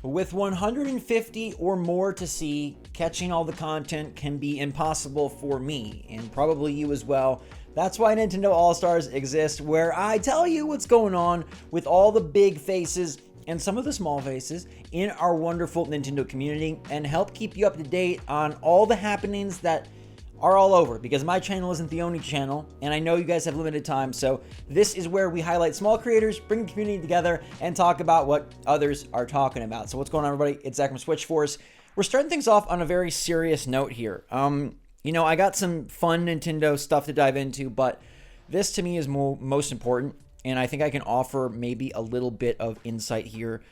With 150 or more to see, catching all the content can be impossible for me, and probably you as well. That's why Nintendo All-Stars exists, where I tell you what's going on with all the big faces and some of the small faces in our wonderful Nintendo community, and help keep you up to date on all the happenings that are all over, because my channel isn't the only channel, and I know you guys have limited time, so this is where we highlight small creators, bring the community together, and talk about what others are talking about. So what's going on, everybody? It's Zach from SwitchForce. We're starting things off on a very serious note here. You know, I got some fun Nintendo stuff to dive into, but this to me is most important, and I think I can offer maybe a little bit of insight here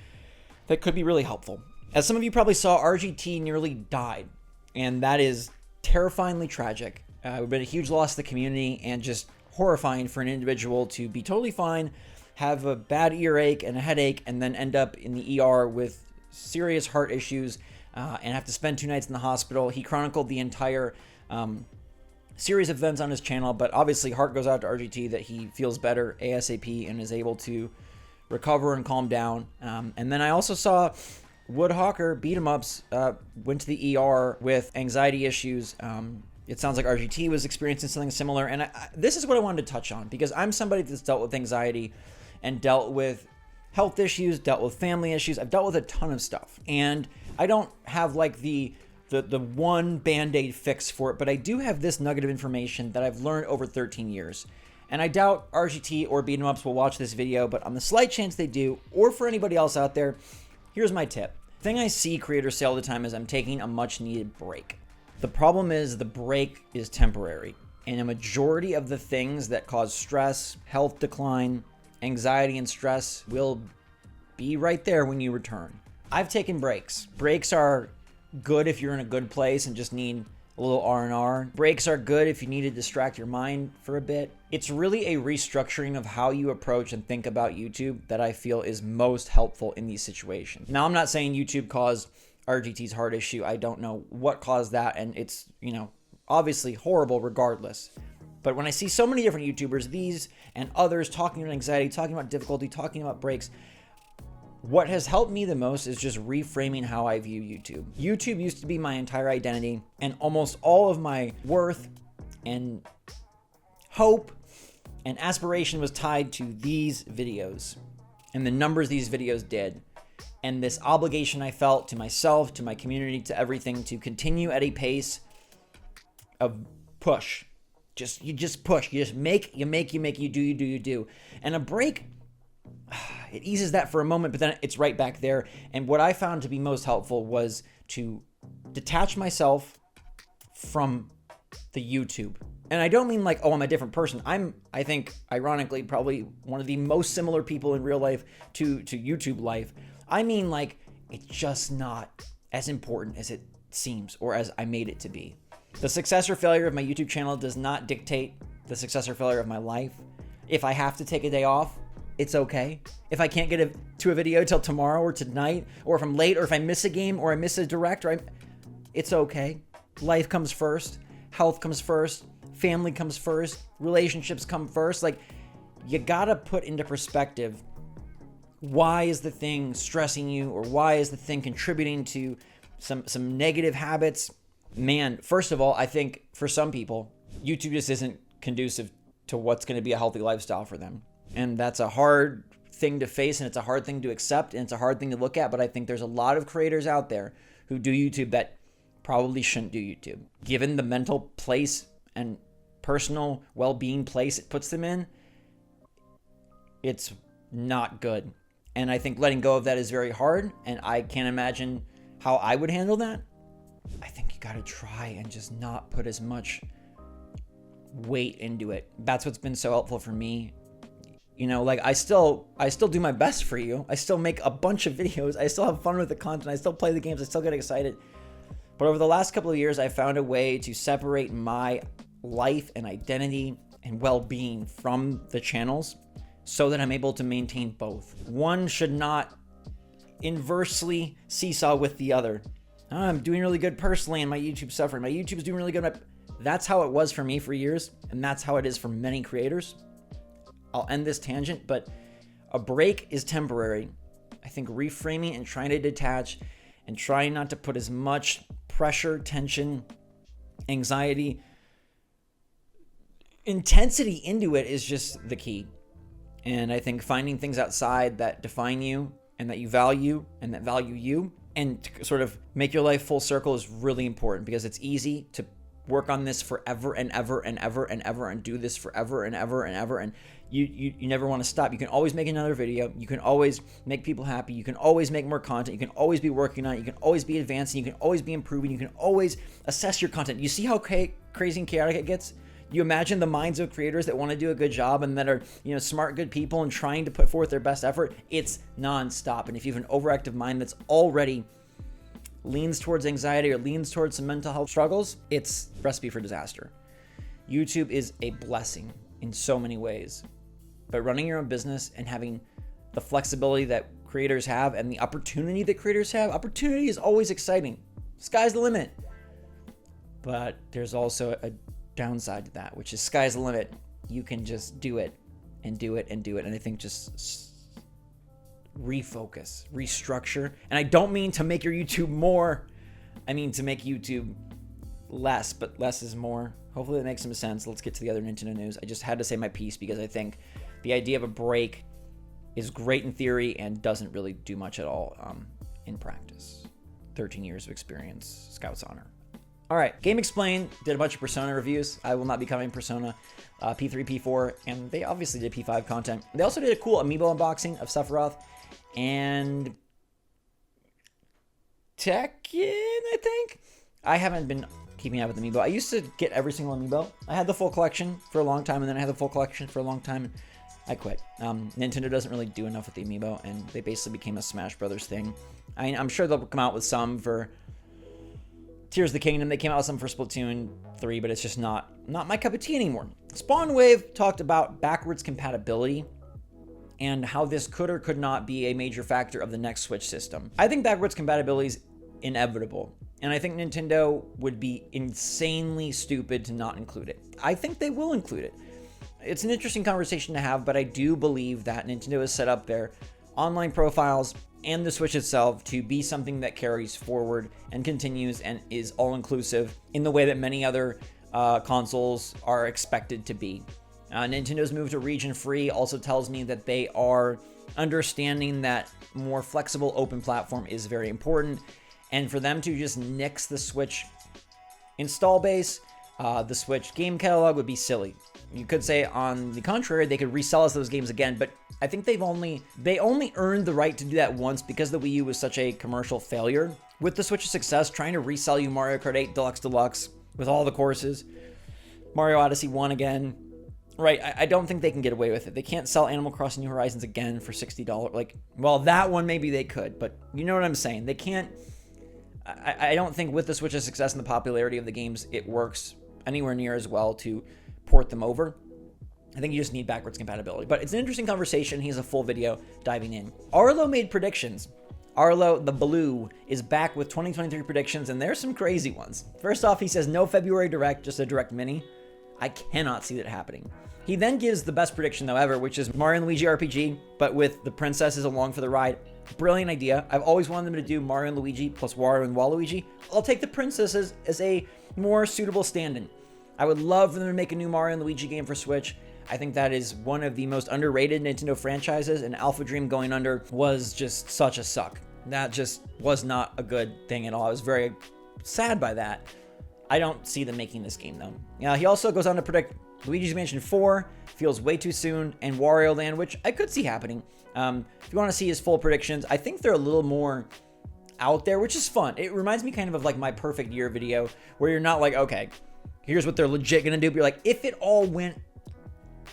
that could be really helpful. As some of you probably saw, RGT nearly died, and that is terrifyingly tragic. It would have been a huge loss to the community and just horrifying for an individual to be totally fine, have a bad earache and a headache, and then end up in the ER with serious heart issues and have to spend 2 nights in the hospital. He chronicled the entire series of events on his channel, but obviously heart goes out to RGT that he feels better ASAP and is able to recover and calm down. And then I also saw Woodhawker beat 'em ups went to the ER with anxiety issues. It sounds like RGT was experiencing something similar, and this is what I wanted to touch on, because I'm somebody that's dealt with anxiety and dealt with health issues, dealt with family issues. I've dealt with a ton of stuff, and I don't have like the one band-aid fix for it, but I do have this nugget of information that I've learned over 13 years. And I doubt RGT or beat 'em ups will watch this video, but on the slight chance they do, or for anybody else out there, here's my tip. The thing I see creators say all the time is I'm taking a much needed break. The problem is the break is temporary, and a majority of the things that cause stress, health decline, anxiety, and stress will be right there when you return. I've taken breaks. Breaks are good if you're in a good place and just need a little R&R. Breaks are good if you need to distract your mind for a bit. It's really a restructuring of how you approach and think about YouTube that I feel is most helpful in these situations. Now, I'm not saying YouTube caused RGT's heart issue. I don't know what caused that, and it's, you know, obviously horrible regardless. But when I see so many different YouTubers, these and others, talking about anxiety, talking about difficulty, talking about breaks, what has helped me the most is just reframing how I view YouTube. YouTube used to be my entire identity, and almost all of my worth and hope and aspiration was tied to these videos and the numbers these videos did, and this obligation I felt to myself, to my community, to everything, to continue at a pace of push. You just push. You just make, you do. And a break, it eases that for a moment, but then it's right back there. And what I found to be most helpful was to detach myself from the YouTube. And I don't mean like, oh, I'm a different person. I think, ironically, probably one of the most similar people in real life to YouTube life. I mean, like, it's just not as important as it seems, or as I made it to be. The success or failure of my YouTube channel does not dictate the success or failure of my life. If I have to take a day off, it's okay. If I can't get to a video till tomorrow or tonight, or if I'm late, or if I miss a game, or I miss a direct, it's okay. Life comes first. Health comes first. Family comes first. Relationships come first. Like, you gotta put into perspective, why is the thing stressing you, or why is the thing contributing to some negative habits? Man, first of all, I think for some people, YouTube just isn't conducive to what's going to be a healthy lifestyle for them. And that's a hard thing to face, and it's a hard thing to accept, and it's a hard thing to look at. But I think there's a lot of creators out there who do YouTube that probably shouldn't do YouTube. Given the mental place and personal well-being place it puts them in, it's not good. And I think letting go of that is very hard, and I can't imagine how I would handle that. I think you got to try and just not put as much weight into it. That's what's been so helpful for me. You know, like, I still do my best for you. I still make a bunch of videos. I still have fun with the content. I still play the games. I still get excited. But over the last couple of years, I found a way to separate my life and identity and well-being from the channels so that I'm able to maintain both. One should not inversely seesaw with the other. I'm doing really good personally and my YouTube's suffering. My YouTube's doing really good. That's how it was for me for years, and that's how it is for many creators. I'll end this tangent, but a break is temporary, I think reframing and trying to detach and trying not to put as much pressure, tension, anxiety, intensity into it is just the key. And I think finding things outside that define you and that you value and that value you and to sort of make your life full circle is really important, because it's easy to work on this forever and ever and ever and ever and do this forever and ever and ever, and you never want to stop. You can always make another video. You can always make people happy. You can always make more content. You can always be working on it. You can always be advancing. You can always be improving. You can always assess your content. You see how crazy and chaotic it gets? You imagine the minds of creators that want to do a good job and that are, smart, good people and trying to put forth their best effort. It's nonstop. And if you have an overactive mind that's already leans towards anxiety or leans towards some mental health struggles, it's a recipe for disaster. YouTube is a blessing in so many ways, but running your own business and having the flexibility that creators have and the opportunity that creators have, opportunity is always exciting. Sky's the limit. But there's also a downside to that, which is sky's the limit. You can just do it and do it and do it. And I think just refocus, restructure. And I don't mean to make your YouTube more. I mean to make YouTube less, but less is more. Hopefully that makes some sense. Let's get to the other Nintendo news. I just had to say my piece because I think the idea of a break is great in theory and doesn't really do much at all in practice. 13 years of experience, Scout's honor. All right, Game Explained did a bunch of Persona reviews. I will not be covering Persona P3, P4, and they obviously did P5 content. They also did a cool amiibo unboxing of Sephiroth and Tekken, I think. I haven't been keeping up with amiibo. I used to get every single amiibo. I had the full collection for a long time, and then I had the full collection for a long time, and I quit. Nintendo doesn't really do enough with the amiibo, and they basically became a Smash Brothers thing. I'm sure they'll come out with some for Tears of the Kingdom. They came out with some for Splatoon 3, but it's just not my cup of tea anymore. Spawn Wave talked about backwards compatibility and how this could or could not be a major factor of the next Switch system. I think backwards compatibility is inevitable, and I think Nintendo would be insanely stupid to not include it. I think they will include it. It's an interesting conversation to have, but I do believe that Nintendo has set up their online profiles and the Switch itself to be something that carries forward and continues and is all-inclusive in the way that many other consoles are expected to be. Nintendo's move to region-free also tells me that they are understanding that more flexible open platform is very important, and for them to just nix the Switch install base, the Switch game catalog would be silly. You could say, on the contrary, they could resell us those games again, but I think they only earned the right to do that once because the Wii U was such a commercial failure. With the Switch's success, trying to resell you Mario Kart 8 Deluxe with all the courses, Mario Odyssey 1 again, right? I don't think they can get away with it. They can't sell Animal Crossing New Horizons again for $60. Well, that one maybe they could, but you know what I'm saying. They can't. I don't think with the Switch's success and the popularity of the games, it works anywhere near as well to port them over. I think you just need backwards compatibility. But it's an interesting conversation. He has a full video diving in. Arlo made predictions. Arlo, the Blue, is back with 2023 predictions, and there's some crazy ones. First off, he says no February Direct, just a Direct Mini. I cannot see that happening. He then gives the best prediction, though, ever, which is Mario and Luigi RPG, but with the princesses along for the ride. Brilliant idea. I've always wanted them to do Mario and Luigi plus Wario and Waluigi. I'll take the princesses as a more suitable stand-in. I would love for them to make a new Mario and Luigi game for Switch. I think that is one of the most underrated Nintendo franchises, and Alpha Dream going under was just such a suck. That just was not a good thing at all. I was very sad by that. I don't see them making this game, though. He also goes on to predict Luigi's Mansion 4 feels way too soon, and Wario Land, which I could see happening. If you want to see his full predictions, I think they're a little more out there, which is fun. It reminds me kind of like my perfect year video, where you're not like, okay, here's what they're legit gonna do. But you're like, if it all went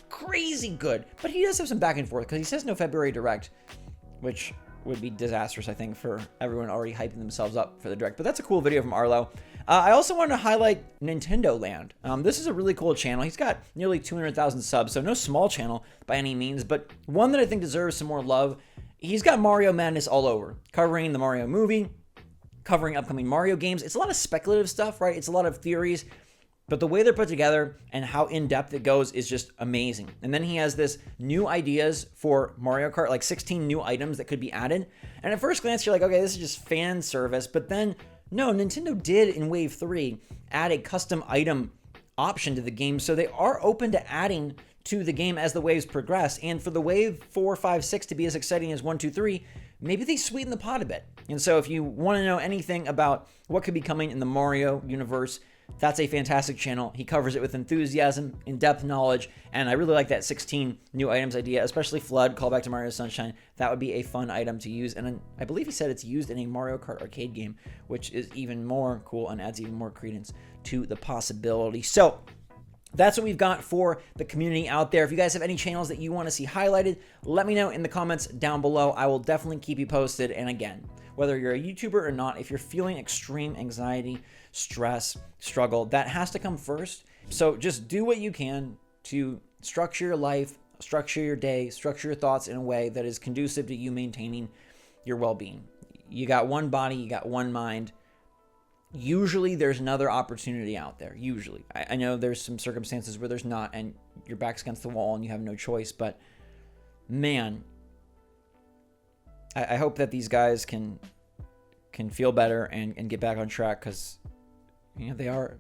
crazy good. But he does have some back and forth because he says no February Direct, which would be disastrous, I think, for everyone already hyping themselves up for the Direct. But that's a cool video from Arlo. I also wanted to highlight Nintendo Land. This is a really cool channel. He's got nearly 200,000 subs, so no small channel by any means, but one that I think deserves some more love. He's got Mario Madness all over, covering the Mario movie, covering upcoming Mario games. It's a lot of speculative stuff, right? It's a lot of theories. But the way they're put together and how in-depth it goes is just amazing. And then he has this new ideas for Mario Kart, like 16 new items that could be added. And at first glance, you're like, okay, this is just fan service. But then, no, Nintendo did in Wave 3 add a custom item option to the game. So they are open to adding to the game as the waves progress. And for the Wave 4, 5, 6 to be as exciting as 1, 2, 3, maybe they sweeten the pot a bit. And so if you want to know anything about what could be coming in the Mario universe, that's a fantastic channel. He covers it with enthusiasm, in-depth knowledge, and I really like that 16 new items idea, especially Flood, callback to Mario Sunshine. That would be a fun item to use, and I believe he said it's used in a Mario Kart arcade game, which is even more cool and adds even more credence to the possibility. So that's what we've got for the community out there. If you guys have any channels that you want to see highlighted, let me know in the comments down below. I will definitely keep you posted. And again, whether you're a YouTuber or not, if you're feeling extreme anxiety, stress, struggle, that has to come first. So just do what you can to structure your life, structure your day, structure your thoughts in a way that is conducive to you maintaining your well-being. You got one body, you got one mind. Usually there's another opportunity out there. Usually. I know there's some circumstances where there's not and your back's against the wall and you have no choice, but man, I hope that these guys can feel better and get back on track, because you know they are,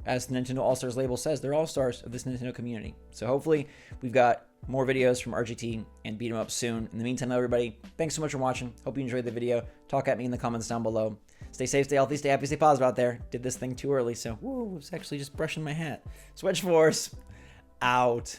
as the Nintendo All-Stars label says, they're all-stars of this Nintendo community. So hopefully we've got more videos from RGT and Beat 'em Up soon. In the meantime, everybody, thanks so much for watching. Hope you enjoyed the video. Talk at me in the comments down below. Stay safe, stay healthy, stay happy, stay positive out there. Did this thing too early, so woo, I was actually just brushing my hat. SwitchForce out.